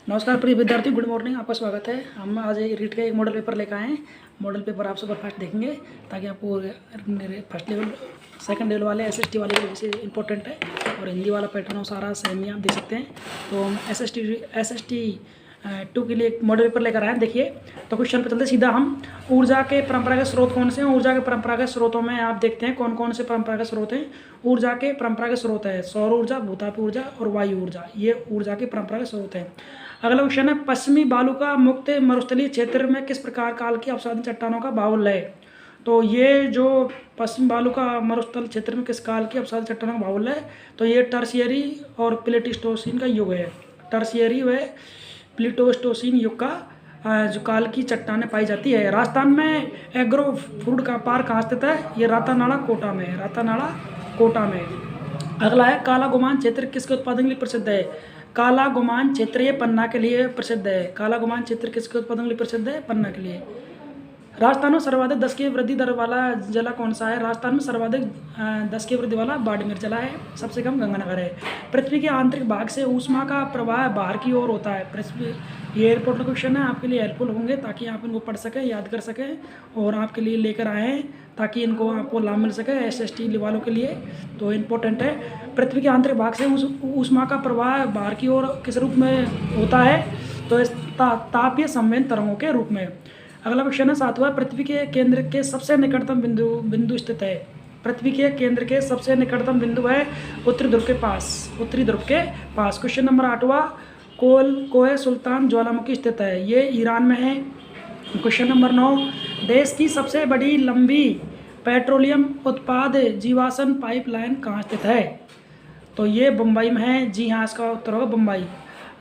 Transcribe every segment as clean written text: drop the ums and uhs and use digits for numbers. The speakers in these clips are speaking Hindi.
नमस्कार प्रिय विद्यार्थी, गुड मॉर्निंग। आपका स्वागत है। हम आज एक रीट का एक मॉडल पेपर लेकर आए हैं। मॉडल पेपर आप सुपरफास्ट देखेंगे ताकि आपको फर्स्ट लेवल सेकंड लेवल वाले एसएसटी वाले के जैसे इंपॉर्टेंट है और हिंदी वाला पैटर्न और सारा सेम ही आप देख सकते हैं। तो हम एसएसटी 2 के लिए एक मॉडल पेपर लेकर आए हैं। देखिए, तो क्वेश्चन पर चलते सीधा हम। ऊर्जा के परंपरागत स्रोत कौन से हैं? ऊर्जा के परंपरागत स्रोतों में आप देखते हैं कौन कौन से परंपरागत स्रोत हैं। ऊर्जा के परंपरागत स्रोत है सौर ऊर्जा, भूतापी ऊर्जा और वायु ऊर्जा। ये ऊर्जा के परंपरागत स्रोत हैं। अगला क्वेश्चन है, पश्चिमी बालुका मुक्त मरुस्थलीय क्षेत्र में किस प्रकार काल की अपसादित चट्टानों का बाहुल्य है? तो ये जो पश्चिम बालुका मरुस्थल क्षेत्र में किस काल की अपसादित चट्टानों का बाहुल्य है? तो ये टर्शियरी और प्लेटिस्टोसिन का युग है। टर्शियरी व प्लेटोस्टोसिन युग का जो काल की चट्टानें पाई जाती है। राजस्थान में एग्रो फूड का पार्क कहाँ स्थित है? ये रातानाड़ा कोटा में है। रातानाड़ा कोटा में। अगला है, काला गुमान क्षेत्र किसके उत्पादन के लिए प्रसिद्ध है? काला गुमान क्षेत्र ये पन्ना के लिए प्रसिद्ध है। काला गुमान क्षेत्र किसके उत्पादन के लिए प्रसिद्ध है? पन्ना के लिए। राजस्थान में सर्वाधिक 10 की वृद्धि दर वाला जिला कौन सा है? राजस्थान में सर्वाधिक 10 की वृद्धि वाला बाड़मेर जिला है। सबसे कम गंगानगर है। पृथ्वी के आंतरिक भाग से ऊष्मा का प्रवाह बाहर की ओर होता है। पृथ्वी, ये एयरपोर्ट क्वेश्चन है, आपके लिए हेल्पफुल होंगे ताकि आप इनको पढ़ सकें, याद कर सकें और आपके लिए लेकर आए हैं ताकि इनको आपको लाभ मिल सके एसएसटी वालों के लिए। तो इम्पोर्टेंट है। पृथ्वी के आंतरिक भाग से ऊष्मा का प्रवाह बाहर की ओर किस रूप में होता है? तो इस तापीय संवेद तरंगों के रूप में। अगला क्वेश्चन है 7वां, पृथ्वी के केंद्र के सबसे निकटतम बिंदु स्थित है। पृथ्वी के केंद्र के सबसे निकटतम बिंदु है उत्तरी ध्रुव के पास। उत्तरी ध्रुव के पास। क्वेश्चन नंबर 8वां, कोहे सुल्तान ज्वालामुखी स्थित है। ये ईरान में है। क्वेश्चन नंबर 9, देश की सबसे बड़ी लंबी पेट्रोलियम उत्पाद जीवाश्म पाइपलाइन कहाँ स्थित है? तो ये मुंबई में है। जी हाँ, इसका उत्तर होगा मुंबई।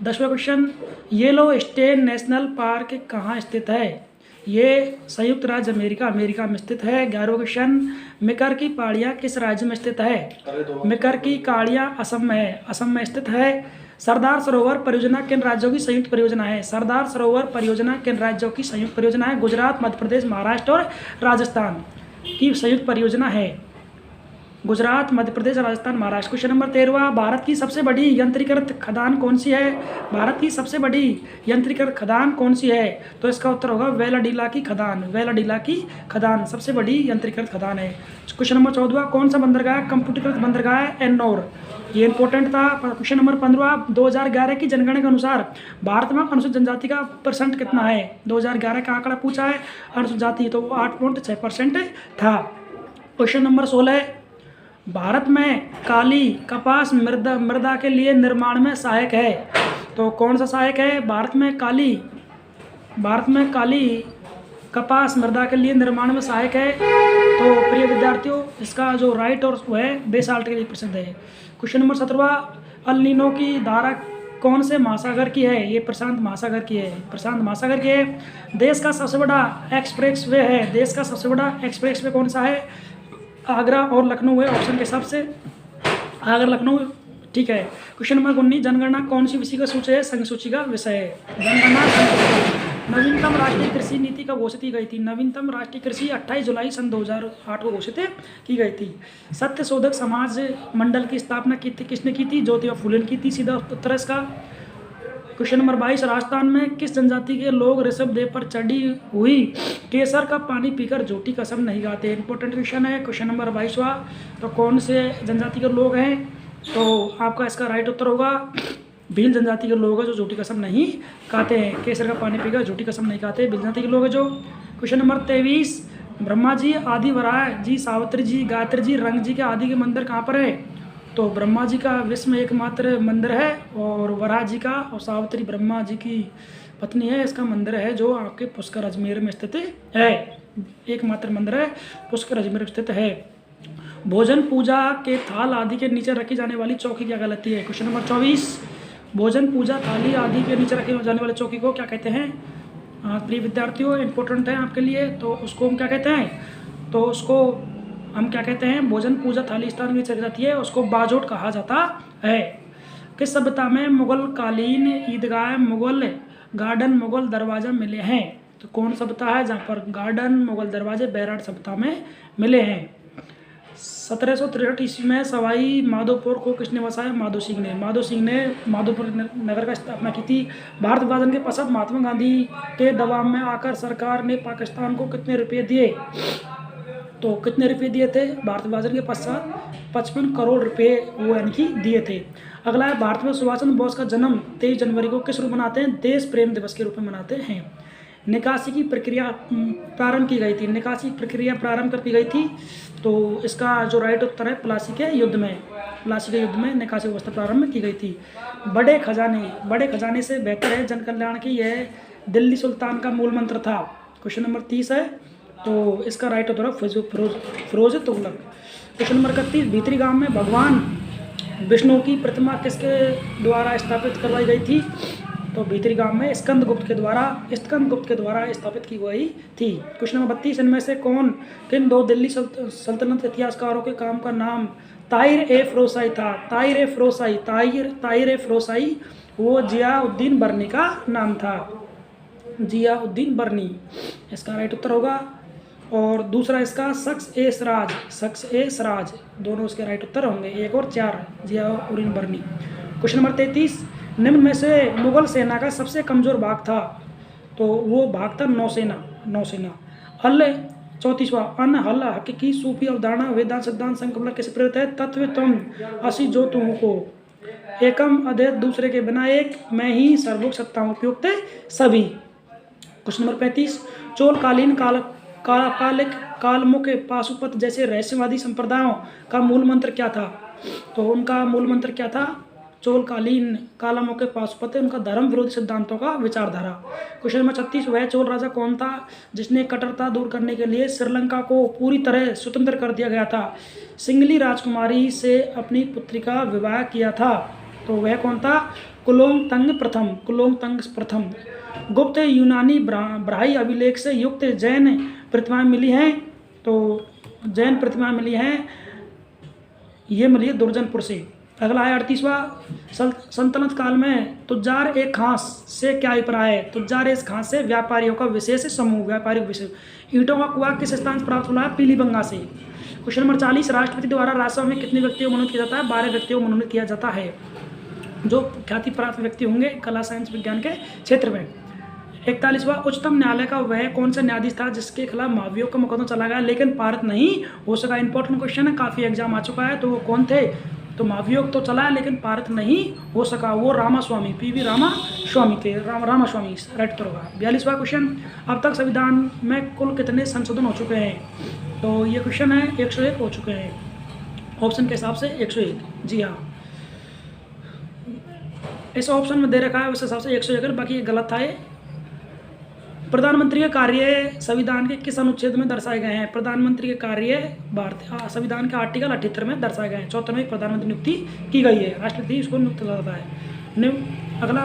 10वां क्वेश्चन, येलोस्टोन नेशनल पार्क कहाँ स्थित है? ये संयुक्त राज्य अमेरिका में स्थित है। 11वां क्वेश्चन, मिकर की पहाड़ियाँ किस राज्य में स्थित है? मिकर की पहाड़ियाँ असम में है। असम में स्थित है। सरदार सरोवर परियोजना किन राज्यों की संयुक्त परियोजना है? सरदार सरोवर परियोजना किन राज्यों की संयुक्त परियोजना है? गुजरात, मध्य प्रदेश, महाराष्ट्र और राजस्थान की संयुक्त परियोजना है। गुजरात, मध्य प्रदेश, राजस्थान, महाराष्ट्र। क्वेश्चन नंबर 13वां, भारत की सबसे बड़ी यंत्रीकृत खदान कौन सी है? भारत की सबसे बड़ी यंत्रीकृत खदान कौन सी है? तो इसका उत्तर होगा वेलाडीला की खदान। वेलाडीला की खदान सबसे बड़ी यंत्रीकृत खदान है। क्वेश्चन नंबर 14वां, कौन सा बंदरगाह कंप्यूटरीकृत बंदरगाह है? एन्नौर। ये इंपॉर्टेंट था। क्वेश्चन नंबर 15वां, 2011 की जनगणना के अनुसार भारत में अनुसूचित जनजाति का परसेंट कितना है? 2011 का आंकड़ा पूछा है अनुसूचित जाति, तो वो 8.6% था। क्वेश्चन नंबर 16, भारत में काली कपास मृदा के लिए निर्माण में सहायक है। तो कौन सा सहायक है? भारत में काली कपास मृदा के लिए निर्माण में सहायक है। तो प्रिय विद्यार्थियों, इसका जो राइट और वो है बेसाल्ट के लिए प्रसिद्ध है। क्वेश्चन नंबर 17वां, अल नीनो की धारा कौन से महासागर की है? ये प्रशांत महासागर की है। प्रशांत महासागर की है। देश का सबसे बड़ा एक्सप्रेस वे है। देश का सबसे बड़ा एक्सप्रेस वे कौन सा है? आगरा और लखनऊ है ऑप्शन के हिसाब से। आगरा, लखनऊ, ठीक है। क्वेश्चन नंबर 19, जनगणना कौन सी विषय का सूची है? संघ सूची का विषय है जनगणना। नवीनतम राष्ट्रीय कृषि नीति कब घोषित की गई थी? नवीनतम राष्ट्रीय कृषि 28 जुलाई सन 2008 को घोषित की गई थी। सत्य शोधक समाज मंडल की स्थापना किसने की थी? ज्योतिबा फूले ने की थी। सीधा उत्तर इसका। क्वेश्चन नंबर 22, राजस्थान में किस जनजाति के लोग ऋषभ देव पर चढ़ी हुई केसर का पानी पीकर झूठी कसम नहीं खाते? इंपॉर्टेंट क्वेश्चन है। क्वेश्चन नंबर 22वां, तो कौन से जनजाति के लोग हैं? तो आपका इसका राइट उत्तर होगा भील जनजाति के लोग हैं जो झूठी कसम नहीं खाते हैं। केसर का पानी पीकर झूठी कसम नहीं खाते, भील जनजाति के लोग हैं जो। क्वेश्चन नंबर 23, ब्रह्मा जी, आदि वराह जी, सावित्री जी, गायत्री जी, रंग जी के आदि के मंदिर कहाँ पर है? तो ब्रह्मा जी का विश्व में एकमात्र मंदिर है और वराह जी का और सावित्री ब्रह्मा जी की पत्नी है, इसका मंदिर है जो आपके पुष्कर अजमेर में स्थित है। एकमात्र मंदिर है, पुष्कर अजमेर में स्थित है। भोजन पूजा के थाल आदि के नीचे रखी जाने वाली चौकी क्या कहलाती है? क्वेश्चन नंबर 24, भोजन पूजा थाली आदि के नीचे रखी जाने वाली चौकी को क्या कहते हैं? प्रिय विद्यार्थियों, इंपॉर्टेंट है आपके लिए। तो उसको हम क्या कहते हैं? तो उसको हम क्या कहते हैं? भोजन पूजा थाली स्थान में चली जाती है, उसको बाजोट कहा जाता है। किस सभ्यता में मुगल कालीन ईदगाह, मुगल गार्डन, मुगल दरवाजा मिले हैं? तो कौन सभ्यता है जहाँ पर गार्डन, मुगल दरवाजे बैराट सभ्यता में मिले हैं? 1763 ईस्वी में सवाई माधोपुर को किसने बसाया? माधो सिंह ने। माधो सिंह ने माधोपुर नगर का स्थापना की थी। भारत विभाजन के पश्चात महात्मा गांधी के दबाव में आकर सरकार ने पाकिस्तान को कितने रुपये दिए? तो कितने रुपये दिए थे भारत विभाजन के पश्चात? 55 करोड़ रुपये वो यानी कि दिए थे। अगला है, भारत में सुभाष चंद्र बोस का जन्म 23 जनवरी को किस रूप में मनाते हैं? देश प्रेम दिवस के रूप में मनाते हैं। निकासी की प्रक्रिया प्रारंभ की गई थी। निकासी की प्रक्रिया प्रारंभ कर दी गई थी। तो इसका जो राइट उत्तर है, प्लासी के युद्ध में। प्लासी के युद्ध में निकासी व्यवस्था प्रारंभ की गई थी। बड़े खजाने से बेहतर है जन कल्याण की, यह दिल्ली सुल्तान का मूल मंत्र था। क्वेश्चन नंबर 30 है। तो इसका राइट उत्तर है फिरोज तुगलक। क्वेश्चन नंबर 31, भीतरी गांव में भगवान विष्णु की प्रतिमा किसके द्वारा स्थापित करवाई गई थी? तो भीतरी गांव में स्कंदगुप्त के द्वारा स्थापित की गई थी। क्वेश्चन नंबर 32, इनमें से किन दो दिल्ली सल्तनत इतिहासकारों के काम का नाम ताहिर ए फिरोज़शाही था? ताहिर ए फिरोज़शाही वो जियाउद्दीन बर्नी का नाम था। जियाउद्दीन बर्नी इसका राइट उत्तर होगा। और दूसरा इसका शख्स ए सराज, दोनों इसके राइट उत्तर होंगे, 1 और 4, जियाउद्दीन बर्नी। क्वेश्चन नंबर 33, निम्न में से मुगल सेना का सबसे कमजोर भाग था? तो वो भाग था नौसेना। हल 34वां, अन हल हकीकी सूफी अवधारणा वेदांत सिद्धांत संकल्पना किसे प्रेरित है? तत्व तुम असी जो तुम को, एकम अद्वैत दूसरे के बिना एक, मैं ही सर्वभूत सत्ता हूँ उपयुक्त सभी। क्वेश्चन नंबर 35, चोलकालीन कालमुख पाशुपत जैसे रहस्यवादी संप्रदायों का मूल मंत्र क्या था? तो उनका मूल मंत्र क्या था? चोलकालीन कालमुख पाशुपत, उनका धर्म विरोधी सिद्धांतों का विचारधारा। क्वेश्चन नंबर 36, वह चोल राजा कौन था जिसने कट्टरता दूर करने के लिए श्रीलंका को पूरी तरह स्वतंत्र कर दिया गया था? सिंगली राजकुमारी से अपनी पुत्री का विवाह किया था। तो वह कौन था? कुलोत्तुंग प्रथम। गुप्त यूनानी ब्राह्मी अभिलेख से युक्त जैन प्रतिमाएं मिली हैं। तो जैन प्रतिमाएं मिली हैं, ये मिली है दुर्जनपुर से। अगला है 38वां, सल्तनत काल में तुज्जार एक खास से क्या अभिप्राय है? तुज्जार एक खास से व्यापारियों का विशेष समूह, व्यापारिक विशेष। ईंटों का कुआं किस स्थान से प्राप्त हुआ है? पीलीबंगा से। क्वेश्चन नंबर 40, राष्ट्रपति द्वारा राज्यसभा में कितने व्यक्तियों को मनोनीत किया जाता है? 12 व्यक्तियों को मनोनीत किया जाता है, जो ख्याति प्राप्त व्यक्ति होंगे कला साइंस विज्ञान के क्षेत्र में। 41वां, उच्चतम न्यायालय का वह कौन सा न्यायाधीश था जिसके खिलाफ महाभियोग का मुकदमा चला गया लेकिन पारित नहीं हो सका? इंपॉर्टेंट क्वेश्चन है, काफ़ी एग्जाम आ चुका है। तो वो कौन थे? तो महाभियोग तो चला है लेकिन पारित नहीं हो सका, वो रामास्वामी, पीवी रामास्वामी थे। रामास्वामी राइट उत्तर होगा। 42वां क्वेश्चन, अब तक संविधान में कुल कितने संशोधन हो चुके हैं? तो ये क्वेश्चन है 101 हो चुके हैं, ऑप्शन के हिसाब से 101। जी हाँ, इस ऑप्शन में दे रखा है उस हिसाब से 101, बाकी ये गलत था। ये प्रधानमंत्री के कार्य संविधान के किस अनुच्छेद में दर्शाए गए हैं? प्रधानमंत्री के कार्य भारतीय संविधान के आर्टिकल 78 में दर्शाए गए हैं। 74 में प्रधानमंत्री नियुक्ति की गई है, राष्ट्रपति इसको नियुक्त किया जाता है। अगला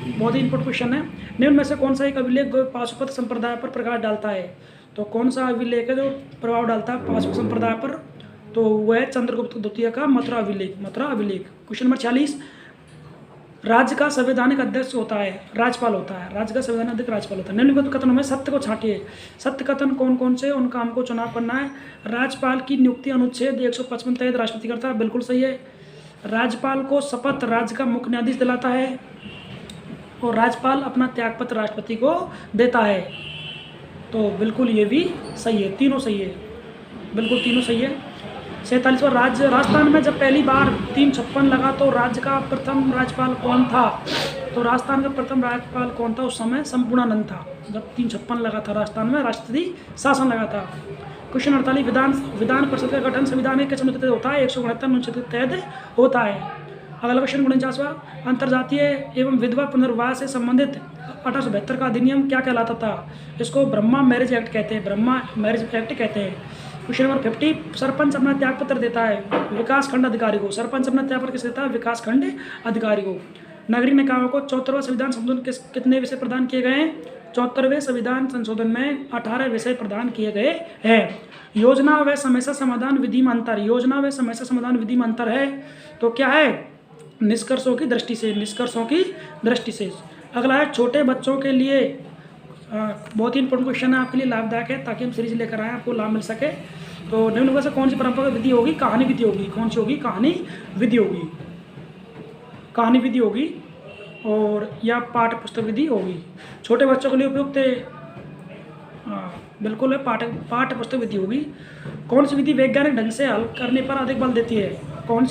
बहुत ही इंपॉर्टेंट क्वेश्चन है, निम्न में से कौन सा एक अभिलेख पाशुपत संप्रदाय पर प्रकाश डालता है? तो कौन सा अभिलेख है जो प्रभाव डालता है पाशुपत संप्रदाय पर? तो वह है चंद्रगुप्त द्वितीय का मथुरा अभिलेख। क्वेश्चन नंबर 46, राज्य का संवैधानिक अध्यक्ष होता है, राज्यपाल होता है। राज्य का संवैधानिक अध्यक्ष राज्यपाल होता है। निम्नलिखित कथनों में सत्य को छांटिए। सत्य कथन कौन कौन से? उनका हमको चुनाव करना है। राज्यपाल की नियुक्ति अनुच्छेद 155 तहत राष्ट्रपति करता है, बिल्कुल सही है। राज्यपाल को शपथ राज्य का मुख्य न्यायाधीश दिलाता है और राज्यपाल अपना त्यागपत्र राष्ट्रपति को देता है। तो बिल्कुल ये भी सही है, तीनों सही है, बिल्कुल तीनों सही है। 47वां, राज्य राजस्थान में जब पहली बार 356 लगा तो राज्य का प्रथम राज्यपाल कौन था? तो राजस्थान का प्रथम राज्यपाल कौन था? उस समय संपूर्णानंद था, जब 356 लगा था राजस्थान में राष्ट्रपति शासन लगा था। क्वेश्चन 48, विधान परिषद का गठन संविधान के किस अनुच्छेद के तहत होता है? 169 अनुच्छेद के तहत होता है। अगला क्वेश्चन 49वां, अंतर्जातीय एवं विधवा पुनर्वास से संबंधित 1872 का अधिनियम क्या कहलाता था? इसको ब्रह्मा मैरिज एक्ट कहते हैं। क्वेश्चन नंबर 50, सरपंच अपना त्यागपत्र देता है विकास खंड अधिकारी को। सरपंच अपना त्यागपत्र किसे देता है? विकास खंड अधिकारी को। नागरिक निकायों को 74वां संविधान संशोधन कितने विषय प्रदान किए गए हैं? 74वें संविधान संशोधन में 18 विषय प्रदान किए गए हैं। योजना व समस्या समाधान विधि में अंतर है। तो क्या है? निष्कर्षों की दृष्टि से। अगला है, छोटे बच्चों के लिए बहुत ही इंपॉर्टेंट क्वेश्चन है, आपके लिए लाभदायक है ताकि हम सीरीज लेकर आए, आपको लाभ मिल सके। तो निम्नलिखित से कौन सी परंपरागत विधि होगी? कहानी विधि होगी। कौन सी होगी? कहानी विधि होगी। कहानी विधि होगी और या पाठ्य पुस्तक विधि होगी। छोटे बच्चों के लिए उपयुक्त बिल्कुल है, पाठ्य पुस्तक विधि होगी। कौन सी विधि वैज्ञानिक ढंग से हल करने पर अधिक बल देती है?